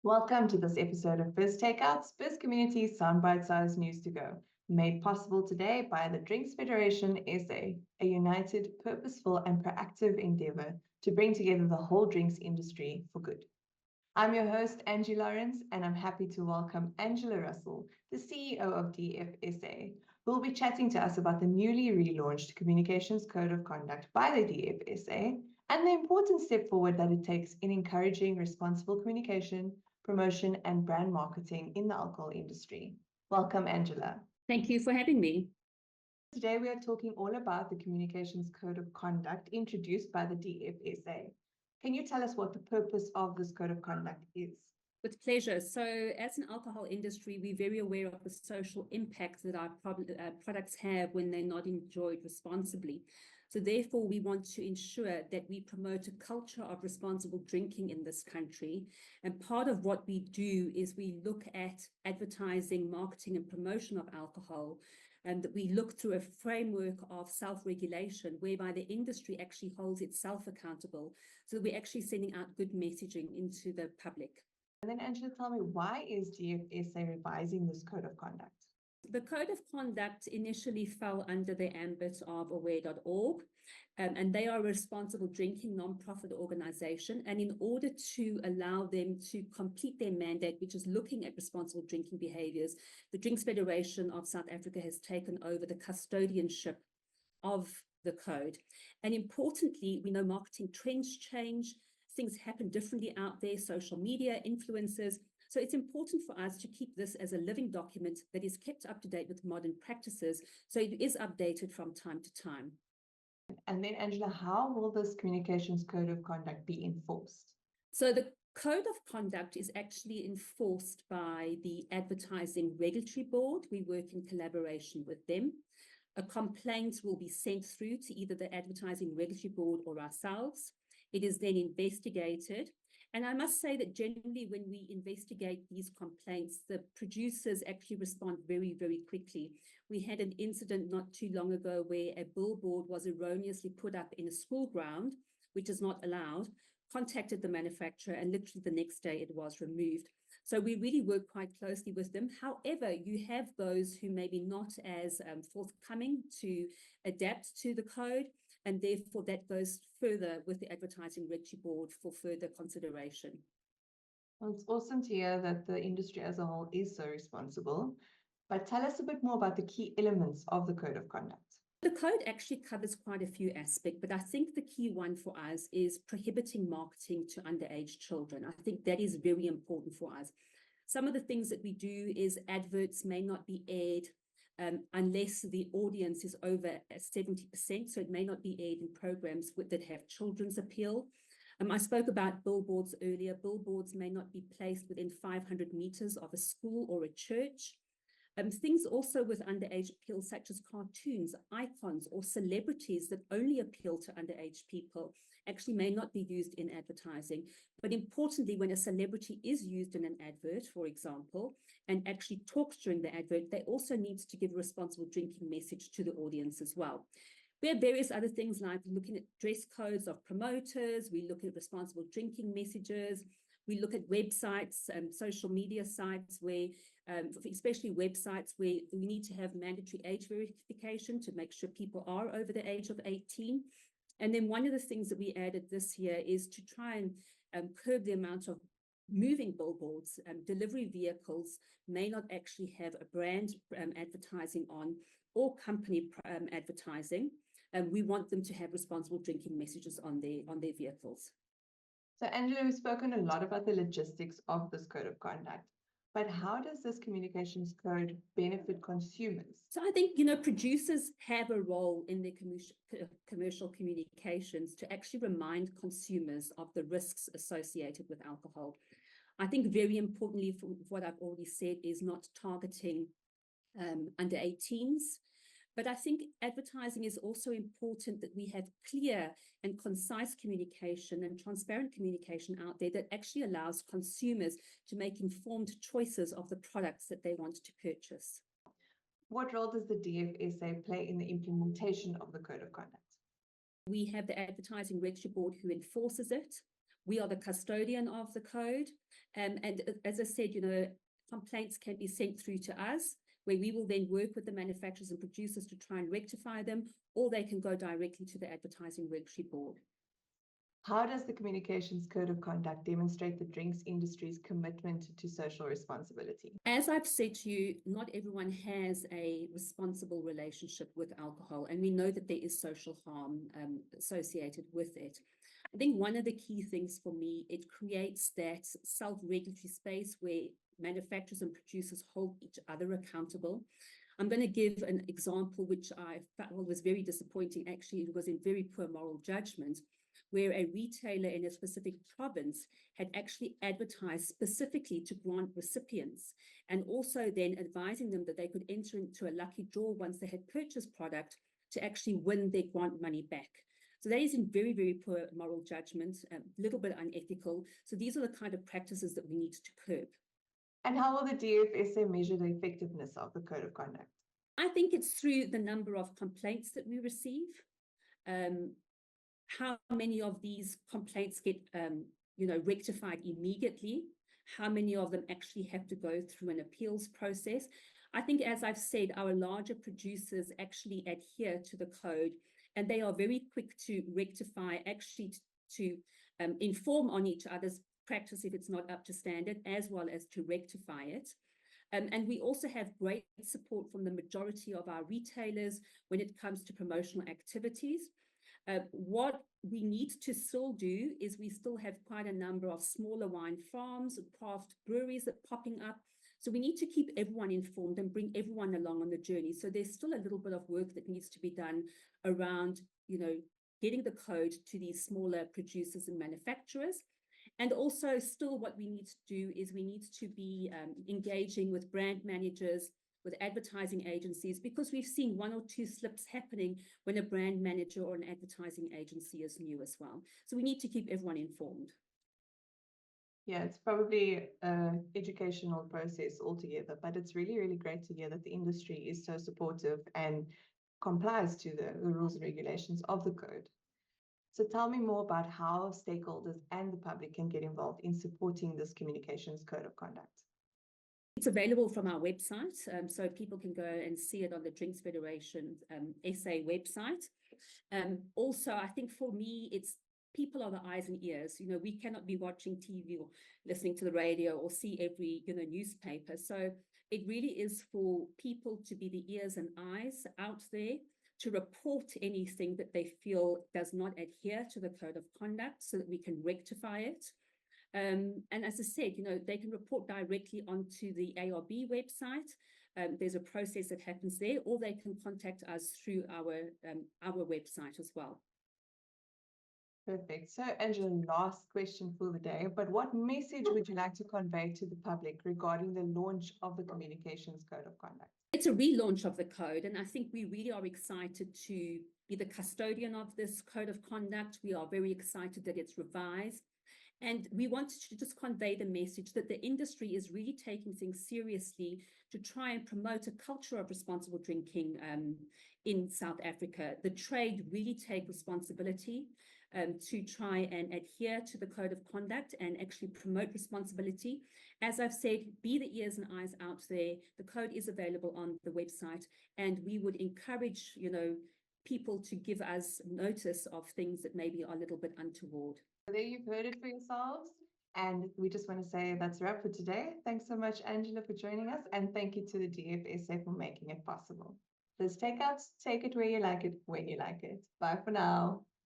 Welcome to this episode of Biz Takeouts, Biz Community's sound bite-sized news to go, made possible today by the Drinks Federation SA, a united, purposeful, and proactive endeavor to bring together the whole drinks industry for good. I'm your host, Angie Lawrence, and I'm happy to welcome Angela Russell, the CEO of DFSA, who will be chatting to us about the newly relaunched Communications Code of Conduct by the DFSA and the important step forward that it takes in encouraging responsible communication, promotion, and brand marketing in the alcohol industry. Welcome, Angela. Thank you for having me. Today, we are talking all about the Communications Code of Conduct introduced by the DFSA. Can you tell us what the purpose of this Code of Conduct is? With pleasure. So as an alcohol industry, we're very aware of the social impact that our products have when they're not enjoyed responsibly. So therefore, we want to ensure that we promote a culture of responsible drinking in this country. And part of what we do is we look at advertising, marketing, and promotion of alcohol. And that we look through a framework of self-regulation whereby the industry actually holds itself accountable. So that we're actually sending out good messaging into the public. And then, Angela, tell me, why is DFSA revising this Code of Conduct? The Code of Conduct initially fell under the ambit of aware.org, and they are a responsible drinking nonprofit organization. And in order to allow them to complete their mandate, which is looking at responsible drinking behaviors, the Drinks Federation of South Africa has taken over the custodianship of the code. And importantly, we know marketing trends change, things happen differently out there, social media, influencers. So it's important for us to keep this as a living document that is kept up to date with modern practices. So it is updated from time to time. And then, Angela, how will this Communications Code of Conduct be enforced? So the Code of Conduct is actually enforced by the Advertising Regulatory Board. We work in collaboration with them. A complaint will be sent through to either the Advertising Regulatory Board or ourselves. It is then investigated. And I must say that generally when we investigate these complaints, the producers actually respond very, very quickly. We had an incident not too long ago where a billboard was erroneously put up in a school ground, which is not allowed, contacted the manufacturer, and literally the next day it was removed. So we really work quite closely with them. However, you have those who may be not as forthcoming to adapt to the code. And therefore, that goes further with the Advertising Regulatory Board for further consideration. Well, it's awesome to hear that the industry as a whole is so responsible. But tell us a bit more about the key elements of the Code of Conduct. The code actually covers quite a few aspects, but I think the key one for us is prohibiting marketing to underage children. I think that is very important for us. Some of the things that we do is adverts may not be aired unless the audience is over 70%, so it may not be aired in programs that have children's appeal. I spoke about billboards earlier. Billboards may not be placed within 500 meters of a school or a church. Things also with underage appeal, such as cartoons, icons, or celebrities that only appeal to underage people, actually may not be used in advertising. But importantly, when a celebrity is used in an advert, for example, and actually talks during the advert, they also need to give a responsible drinking message to the audience as well. We have various other things like looking at dress codes of promoters. We look at responsible drinking messages. We look at websites and social media sites where, especially websites where we need to have mandatory age verification to make sure people are over the age of 18. And then one of the things that we added this year is to try and curb the amount of moving billboards. Delivery vehicles may not actually have a brand advertising on or company advertising. We want them to have responsible drinking messages on their vehicles. So, Angela, we've spoken a lot about the logistics of this Code of Conduct, but how does this communications code benefit consumers? So I think, producers have a role in their commercial communications to actually remind consumers of the risks associated with alcohol. I think very importantly, for what I've already said, is not targeting under 18s. But I think advertising is also important that we have clear and concise communication and transparent communication out there that actually allows consumers to make informed choices of the products that they want to purchase. What role does the DFSA play in the implementation of the Code of Conduct? We have the Advertising Regulatory Board who enforces it. We are the custodian of the code. And as I said, complaints can be sent through to us, where we will then work with the manufacturers and producers to try and rectify them, or they can go directly to the Advertising Regulatory Board. How does the Communications Code of Conduct demonstrate the drinks industry's commitment to social responsibility? As I've said to you, not everyone has a responsible relationship with alcohol, and we know that there is social harm associated with it. I think one of the key things for me, it creates that self-regulatory space where manufacturers and producers hold each other accountable. I'm going to give an example which I felt was very disappointing. Actually, it was in very poor moral judgment, where a retailer in a specific province had actually advertised specifically to grant recipients, and also then advising them that they could enter into a lucky draw once they had purchased product to actually win their grant money back. So that is in very, very poor moral judgment, a little bit unethical. So these are the kind of practices that we need to curb. And how will the DFSA measure the effectiveness of the Code of Conduct? I think it's through the number of complaints that we receive. How many of these complaints get rectified immediately? How many of them actually have to go through an appeals process? I think, as I've said, our larger producers actually adhere to the code, and they are very quick to rectify, actually to inform on each other's practice if it's not up to standard, as well as to rectify it. And we also have great support from the majority of our retailers when it comes to promotional activities. What we need to still do is we still have quite a number of smaller wine farms and craft breweries that are popping up. So we need to keep everyone informed and bring everyone along on the journey. So there's still a little bit of work that needs to be done around, getting the code to these smaller producers and manufacturers. And also still what we need to do is we need to be engaging with brand managers, with advertising agencies, because we've seen one or two slips happening when a brand manager or an advertising agency is new as well. So we need to keep everyone informed. Yeah, it's probably an educational process altogether, but it's really, really great to hear that the industry is so supportive and complies to the rules and regulations of the code. So tell me more about how stakeholders and the public can get involved in supporting this Communications Code of Conduct. It's available from our website, so people can go and see it on the Drinks Federation SA website. Also, I think for me, it's people are the eyes and ears. We cannot be watching TV or listening to the radio or see every newspaper. So it really is for people to be the ears and eyes out there to report anything that they feel does not adhere to the Code of Conduct, so that we can rectify it. And as I said, they can report directly onto the ARB website. There's a process that happens there, or they can contact us through our website as well. Perfect. So, Angela, last question for the day, but what message would you like to convey to the public regarding the launch of the Communications Code of Conduct? It's a relaunch of the code, and I think we really are excited to be the custodian of this Code of Conduct. We are very excited that it's revised. And we want to just convey the message that the industry is really taking things seriously to try and promote a culture of responsible drinking in South Africa. The trade really take responsibility to try and adhere to the Code of Conduct and actually promote responsibility. As I've said, be the ears and eyes out there. The code is available on the website, and we would encourage, people to give us notice of things that maybe are a little bit untoward. There you've heard it for yourselves. And we just want to say that's a wrap for today. Thanks so much, Angela, for joining us. And thank you to the DFSA for making it possible. Biz Takeouts, take it where you like it, when you like it. Bye for now.